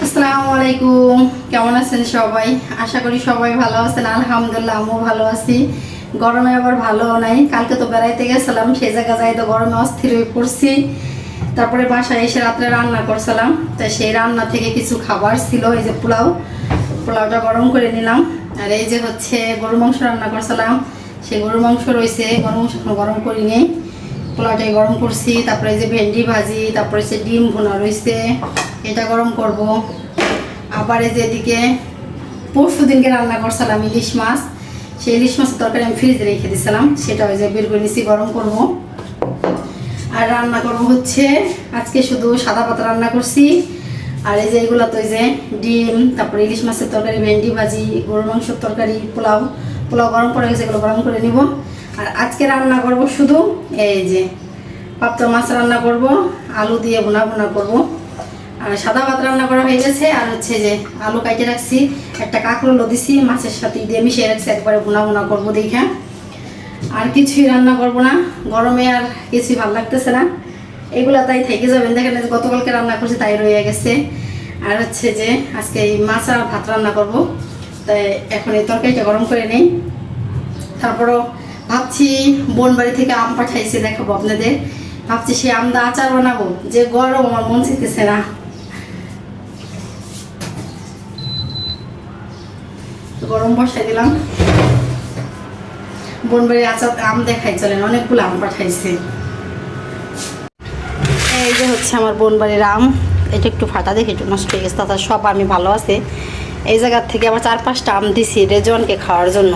আসসালামু আলাইকুম, কেমন আছেন সবাই? আশা করি সবাই ভালো আছেন। আলহামদুলিল্লাহ আমিও ভালো আছি। গরমে আবার ভালো নাই। কালকে তো বেড়াইতে গেছিলাম, সেই জায়গা যাই তো গরমে অস্থির হয়ে পড়ছি। তারপরে বাসায় এসে রাত্রে রান্না করছিলাম, তাই সেই রান্না থেকে কিছু খাবার ছিল। এই যে পোলাওটা গরম করে নিলাম। আর এই যে হচ্ছে গরুর মাংস রান্না করছিলাম, সেই গরুর মাংস রয়েছে। গরুর মাংস গরম করি নেই, পোলাওটাই গরম করছি। তারপরে এই যে ভেন্ডি ভাজি, তারপরে হচ্ছে ডিম ভুনা রয়েছে, এটা গরম করব। আবার এই যে এদিকে পরশু দিনকে রান্না করছিলাম ইলিশ মাছ, সেই ইলিশ মাছের তরকারি আমি ফ্রিজে রেখে দিয়েছিলাম, সেটা ওই যে বের করে নিচ্ছি, গরম করব। আর রান্না করব হচ্ছে আজকে শুধু সাদা পাতা রান্না করছি। আর এই যে এগুলো তো এই যে ডিম, তারপরে ইলিশ মাছের তরকারি, ভেন্ডি ভাজি, গরুর মাংসের তরকারি, পোলাও গরম করে গেছে, এগুলো গরম করে নিব। আর আজকে রান্না করব শুধু এই যে পাবদা মাছ রান্না করব, আলু দিয়ে ভুনা করব। আর সাদা ভাত রান্না করা হয়ে গেছে। আর হচ্ছে যে আলু কাটে রাখছি, একটা কাঁকরোলও দিছি, মাছের সাথে দিয়ে মিশিয়ে রাখছি, একবারে ভুনা করবো দেখে। আর কিছুই রান্না করব না, গরমে আর কিছুই ভালো লাগতেছে না। এগুলা তাই থেকে যাবেন, দেখেন গতকালকে রান্না করছি তাই রয়ে গেছে। আর হচ্ছে যে আজকে এই মাছ আর ভাত রান্না করব, তাই এখন এই তরকারিটা গরম করে নেই। তারপরও ভাবছি বোন বাড়ি থেকে আম পাঠাইছে, দেখাবো আপনাদের। ভাবছি সে আম দা আচার বানাবো, যে গরম আমার মন চাইতেছে না। গরম বসাই দিলাম। বোন বাড়ি আচার আম দেখাই চলেন, অনেকগুলো আম পাঠাইছে। এই যে হচ্ছে আমার বোন বাড়ির আম, এটা একটু ফাটা দেখে একটু নষ্ট হয়ে গেছে, তাছাড়া সব আমি ভালো আছে। এই জায়গার থেকে আবার 4-5টা আম দিছি রেজওয়ানকে খাওয়ার জন্য,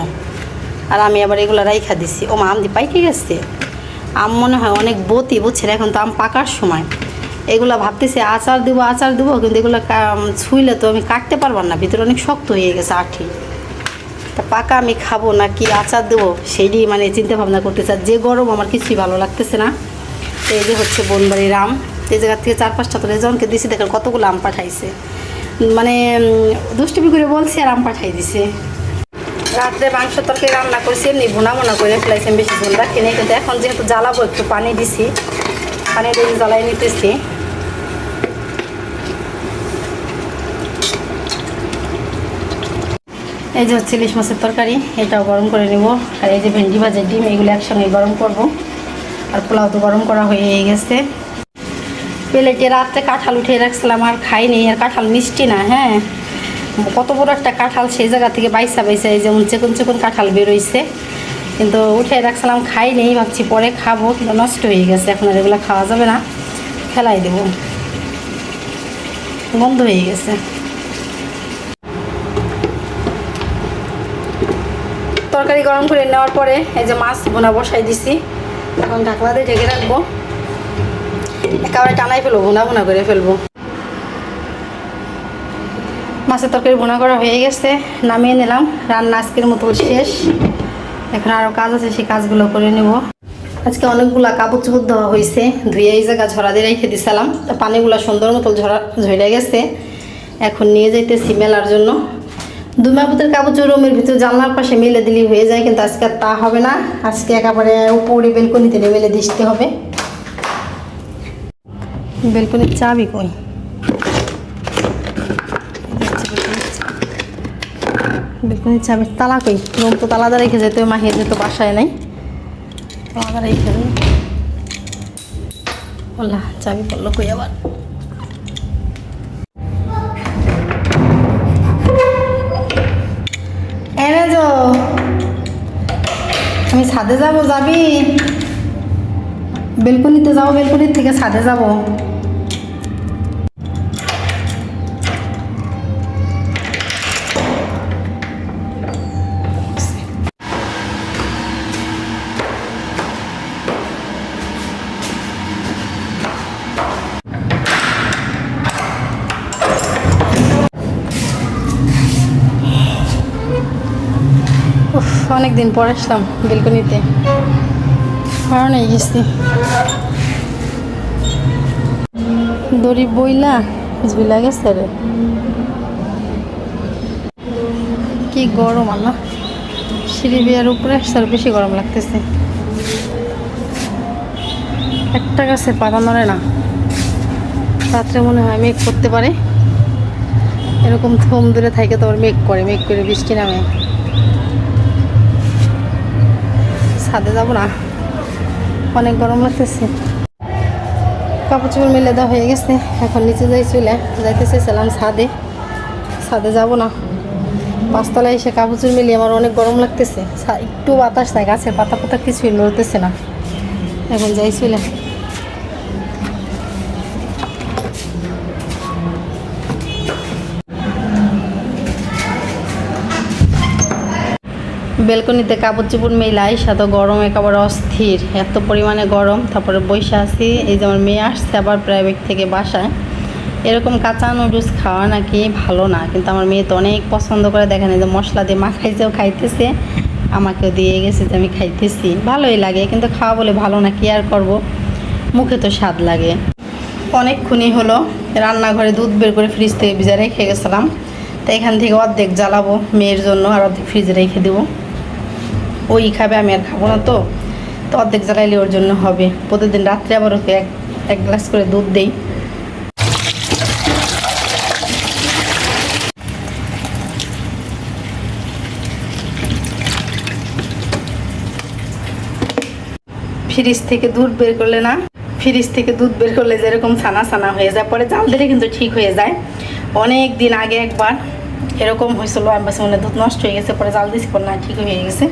আর আমি আবার এগুলো রাইখা দিছি। ও মা, আম দি পাইকে গেছে। আম মনে হয় অনেক বতি, বুঝছেন, এখন তো আম পাকার সময়। এগুলো ভাবতেছি আচার দেবো, কিন্তু এগুলো ছুঁইলে তো আমি কাটতে পারবো না, ভিতরে অনেক শক্ত হয়ে গেছে আঠি। তা পাকা আমি খাবো না কি আচার দেবো, সেইটি মানে চিন্তা ভাবনা করতেছে। আর যে গরম, আমার কিছুই ভালো লাগতেছে না। তো এই যে হচ্ছে বোনবাড়ির আম, এই জায়গার থেকে 4-5টা তো রেজনকে দিছি, দেখেন কতগুলো আম পাঠাইছে। মানে দুষ্টুমি করে বলছি আর আম পাঠাই দিছে। রাত্রে মাংস তরকারি রান্না করছি, এমনি ভুনা করে ফেলাইছি, বেশি ঝোল রাখিনি। কিন্তু এখন যেহেতু জ্বালাবো, একটু পানি দিছি, পানি দিয়ে জ্বালাই নিতেছি। এই যে হচ্ছে ইলিশ মাছের তরকারি, এটাও গরম করে নেব। আর এই যে ভেন্ডি ভাজের ডিম, এগুলো একসঙ্গে গরম করব। আর পোলাও তো গরম করা হয়ে গেছে। প্লেটে রাত্রে কাঁঠাল উঠিয়ে রাখছিলাম, আর খাইনি। আর কাঁঠাল মিষ্টি না, হ্যাঁ, কত বড় একটা কাঁঠাল, সেই জায়গা থেকে বাইসা এই যেমন চেকুন কাঁঠাল বেরোইছে, কিন্তু উঠে রাখছিলাম, খাইনি। ভাবছি পরে খাবো, কিন্তু নষ্ট হয়ে গেছে। এখন আর এগুলো খাওয়া যাবে না, ফেলাই দেবো, বন্ধ হয়ে গেছে। তরকারি গরম করে নেওয়ার পরে এই যে মাছ বোনা বসাই দিছি, এখন ঢাকনা দিয়ে ঢেকে রাখবো। একেবারে টানাই ফেলবো, ভুনা করে ফেলবো। মাছের তরকারি ভুনা করা হয়ে গেছে, নামিয়ে নিলাম। রান্না আজকের মতো শেষ। এখন আরও কাজ আছে, সেই কাজগুলো করে নেব। আজকে অনেকগুলা কাপড় চোপড় দেওয়া হয়েছে, ধুয়ে এই জায়গা ঝরা দিয়ে রেখে দিছিলাম। তো পানিগুলো সুন্দর মতো ঝরে গেছে। এখন নিয়ে যাইতেছি মেলার জন্য। 2 মাপুতের কাপড় রুমের ভিতরে জানলার পাশে মেলে দিলেই হয়ে যায়, কিন্তু আজকে তা হবে না। আজকে একেবারে উপরে বেলকনিতে মেলে দিতে হবে। বেলকনির চাবি কই? বেলকনির চাবির তালা কই? রুম তো তালাদা রেখে যেত, মাহির যেত বাসায় নাই, তালাদা রেখে যাই। বললা চাবি পড়লো কই আবার? এনে যো, আমি ছাদে যাবো, যাবি? বেলকনিতে যাবো, বেলকনির থেকে ছাদে যাবো। অনেকদিন পর আসলাম বেলকনিতে, কারণে গেছি। দড়ি বইলা ঝুলা গেছে রে, কি গরম। আল্লাহ, সিঁড়ি বিয়ার উপরে আসছে, আর বেশি গরম লাগতেছে। একটা গাছে পাতা নড়ে না, রাত্রে মনে হয় মেঘ করতে পারে। এরকম থম দূরে থাকে তোমার মেঘ করে বৃষ্টি নামে। ছাদে যাবো না, অনেক গরম লাগতেছে। কাপড় চোপড় মেলে দেওয়া হয়ে গেছে, এখন নিচে যাইতে চেয়েছিলাম ছাদে যাবো না। পাঁচতলায় এসে কাপড় চোপড় মিলিয়ে আমার অনেক গরম লাগতেছে, একটু বাতাস নাই, গাছের পাতা কিছুই নড়তেছে না। এখন যাইছিলাম বেলকনিতে কাপড় চোপড় মেলাই, সাথে গরম একেবারে অস্থির, এত পরিমাণে গরম। তারপরে বৈশা আছি, এই যে আমার মেয়ে আসছে আবার প্রাইভেট থেকে বাসায়। এরকম কাঁচা নুডলস খাওয়া নাকি ভালো না, কিন্তু আমার মেয়ে তো অনেক পছন্দ করে। দেখেন এই যে মশলা দিয়ে মাখাইছেও, খাইতেছে, আমাকেও দিয়ে গেছে যে আমি খাইতেছি। ভালোই লাগে, কিন্তু খাওয়া বলে ভালো না, কি আর করবো, মুখে তো স্বাদ লাগে। অনেকক্ষণই হলো রান্নাঘরে দুধ বের করে ফ্রিজ থেকে ভিজে রেখে গেছিলাম, তো এখান থেকে অর্ধেক জ্বালাবো মেয়ের জন্য, আর অর্ধেক ফ্রিজে রেখে দেবো। ওই খাবে, আমি আর খাবো না, তো অর্ধেক জ্বালাইলে ওর জন্য হবে। প্রতিদিন রাত্রে আবার ওকে এক গ্লাস করে দুধ দেই। ফ্রিজ থেকে দুধ বের করলে যেরকম ছানা হয়ে যায়, পরে জাল দিলে কিন্তু ঠিক হয়ে যায়। অনেক দিন আগে একবার এরকম হয়েছিল, আমি মনে দুধ নষ্ট হয়ে গেছে, পরে জাল দিয়েছি, পরে না ঠিক হয়ে গেছে।